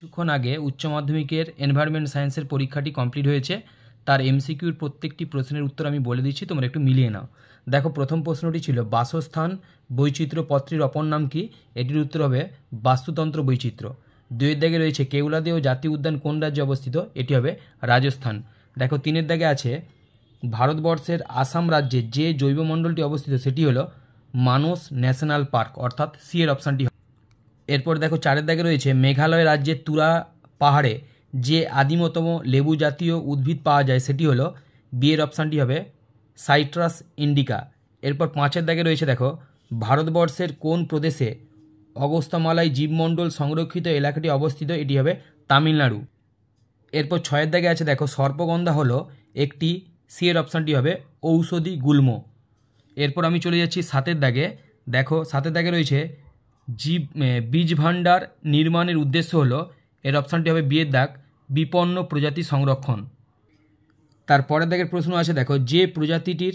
কিছুক্ষণ আগে উচ্চ মাধ্যমিকের এনভায়রনমেন্ট সায়েন্সের পরীক্ষাটি কমপ্লিট হয়েছে। তার এমসিকিউর প্রত্যেকটি প্রশ্নের উত্তর আমি বলে দিচ্ছি, তোমরা একটু মিলিয়ে নাও। দেখো, প্রথম প্রশ্নটি ছিল বাসস্থান বৈচিত্র্য পত্রীর অপর নাম কি? এটির উত্তর হবে বাস্তুতন্ত্র বৈচিত্র্য। দুইয়ের দাগে রয়েছে কেওলাদেও জাতীয় উদ্যান কোন রাজ্যে অবস্থিত? এটি হবে রাজস্থান। দেখো, তিনের দাগে আছে ভারতবর্ষের আসাম রাজ্যে যে জৈবমণ্ডলটি অবস্থিত সেটি হলো মানস ন্যাশনাল পার্ক, অর্থাৎ সি এর অপশানটি। এরপর দেখো, চারের দাগে রয়েছে মেঘালয় রাজ্যের তুরা পাহাড়ে যে আদিমতম লেবু জাতীয় উদ্ভিদ পাওয়া যায় সেটি হলো বি এর অপশানটি হবে সাইট্রাস ইন্ডিকা। এরপর পাঁচের দাগে রয়েছে দেখো, ভারতবর্ষের কোন প্রদেশে অগস্ত্যমালাই জীবমণ্ডল সংরক্ষিত এলাকাটি অবস্থিত? এটি হবে তামিলনাড়ু। এরপর ছয়ের দাগে আছে দেখো, সর্পগন্ধা হলো একটি, সি এর অপশানটি হবে ঔষধি গুল্ম। এরপর আমি চলে যাচ্ছি সাতের দাগে। দেখো, সাতের দাগে রয়েছে বীজ ভাণ্ডার নির্মাণের উদ্দেশ্য হলো, এর অপশানটি হবে বি এর দাগ বিপন্ন প্রজাতি সংরক্ষণ। তারপরের দাগের প্রশ্ন আছে দেখো, যে প্রজাতিটির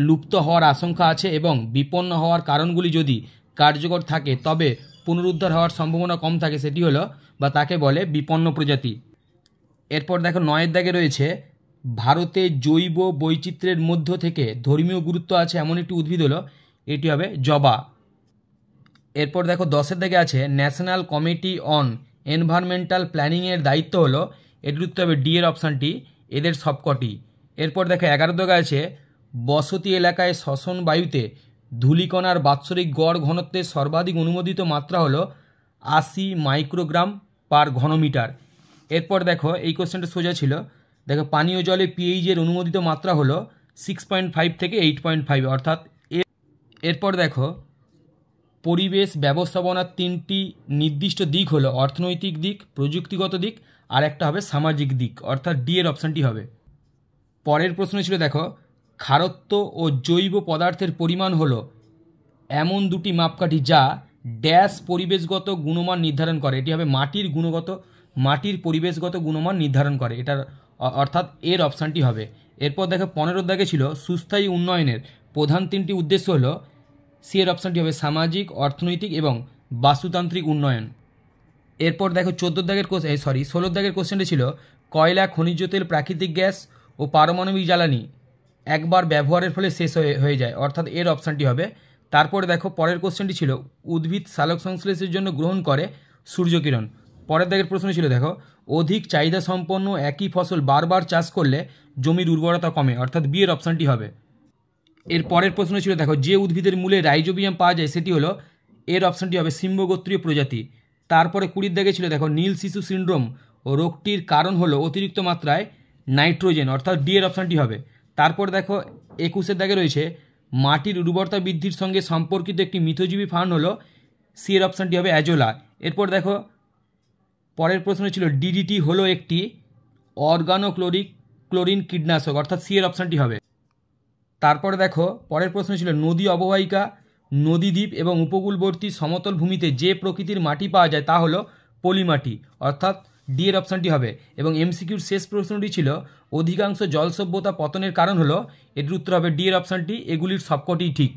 লুপ্ত হওয়ার আশঙ্কা আছে এবং বিপন্ন হওয়ার কারণগুলি যদি কার্যকর থাকে তবে পুনরুদ্ধার হওয়ার সম্ভাবনা কম থাকে সেটি হলো বা তাকে বলে বিপন্ন প্রজাতি। এরপর দেখো, নয়ের দাগে রয়েছে ভারতে জৈব বৈচিত্র্যের মধ্য থেকে ধর্মীয় গুরুত্ব আছে এমন একটি উদ্ভিদ হলো, এটি হবে জবা। এরপর দেখো, দশের দাগে আছে ন্যাশনাল কমিটি অন এনভায়রনমেন্টাল প্ল্যানিংয়ের দায়িত্ব হলো, এটির উত্তর হবে ডি এর অপশানটি এদের সবকটি। এরপর দেখো, 11 দাগে আছে বসতি এলাকায় শ্বসন বায়ুতে ধূলিকণার বাৎসরিক গড় ঘনত্বের সর্বাধিক অনুমোদিত মাত্রা হলো 80 মাইক্রোগ্রাম পার ঘনমিটার। এরপর দেখো, এই কোশ্চেনটা সোজা ছিল। দেখো, পানীয় জলে পিএইচের অনুমোদিত মাত্রা হলো 6.5 থেকে 8.5, অর্থাৎ এরপর দেখো, পরিবেশ ব্যবস্থাপনার তিনটি নির্দিষ্ট দিক হলো অর্থনৈতিক দিক, প্রযুক্তিগত দিক আর একটা হবে সামাজিক দিক, অর্থাৎ ডি এর অপশানটি হবে। পরের প্রশ্ন ছিল দেখো, ক্ষারত্ব ও জৈব পদার্থের পরিমাণ হলো এমন দুটি মাপকাঠি যা ড্যাশ পরিবেশগত গুণমান নির্ধারণ করে। এটি হবে মাটির পরিবেশগত গুণমান নির্ধারণ করে, এটার অর্থাৎ এর অপশানটি হবে। এরপর দেখো, 15 দাগে ছিল সুস্থায়ী উন্নয়নের প্রধান তিনটি উদ্দেশ্য হলো, সি এর অপশানটি হবে সামাজিক, অর্থনৈতিক এবং বাস্তুতান্ত্রিক উন্নয়ন। এরপর দেখো, 16 দাগের কোশ্চেনটি ছিল কয়লা, খনিজ তেল, প্রাকৃতিক গ্যাস ও পারমাণবিক জ্বালানি একবার ব্যবহারের ফলে শেষ হয়ে যায়, অর্থাৎ এর অপশানটি হবে। তারপরে দেখো, পরের কোশ্চেনটি ছিল উদ্ভিদ সালোক সংশ্লেষের জন্য গ্রহণ করে সূর্যকিরণ। পরের দাগের প্রশ্ন ছিল দেখো, অধিক চাহিদা সম্পন্ন একই ফসল বারবার চাষ করলে জমির উর্বরতা কমে, অর্থাৎ বি এর অপশানটি হবে। এর পরের প্রশ্ন ছিল দেখো, যে উদ্ভিদের মূলে রাইজোবিয়াম পাওয়া যায় সেটি হলো, এর অপশানটি হবে সিম্বগোত্রীয় প্রজাতি। তারপরে 20 দাগে ছিল দেখো, নীল শিশু সিন্ড্রোম ও রোগটির কারণ হলো অতিরিক্ত মাত্রায় নাইট্রোজেন, অর্থাৎ ডি এর অপশানটি হবে। তারপর দেখো, 21 দাগে রয়েছে মাটির উর্বরতা বৃদ্ধির সঙ্গে সম্পর্কিত একটি মিথজীবী ফার্ন হলো, সি এর অপশানটি হবে অ্যাজোলা। এরপর দেখো, পরের প্রশ্ন ছিল ডিডিটি হলো একটি ক্লোরিন কীটনাশক, অর্থাৎ সি এর অপশানটি হবে। তারপরে দেখো, পরের প্রশ্ন ছিল নদী অববাহিকা, নদীদ্বীপ এবং উপকূলবর্তী সমতল ভূমিতে যে প্রকৃতির মাটি পাওয়া যায় তা হলো পলিমাটি, অর্থাৎ ডি এর অপশানটি হবে। এবং এমসিকিউর শেষ প্রশ্নটি ছিল অধিকাংশ জলসভ্যতা পতনের কারণ হলো, এটির উত্তর হবে ডি এর অপশানটি এগুলির সবকটিই ঠিক।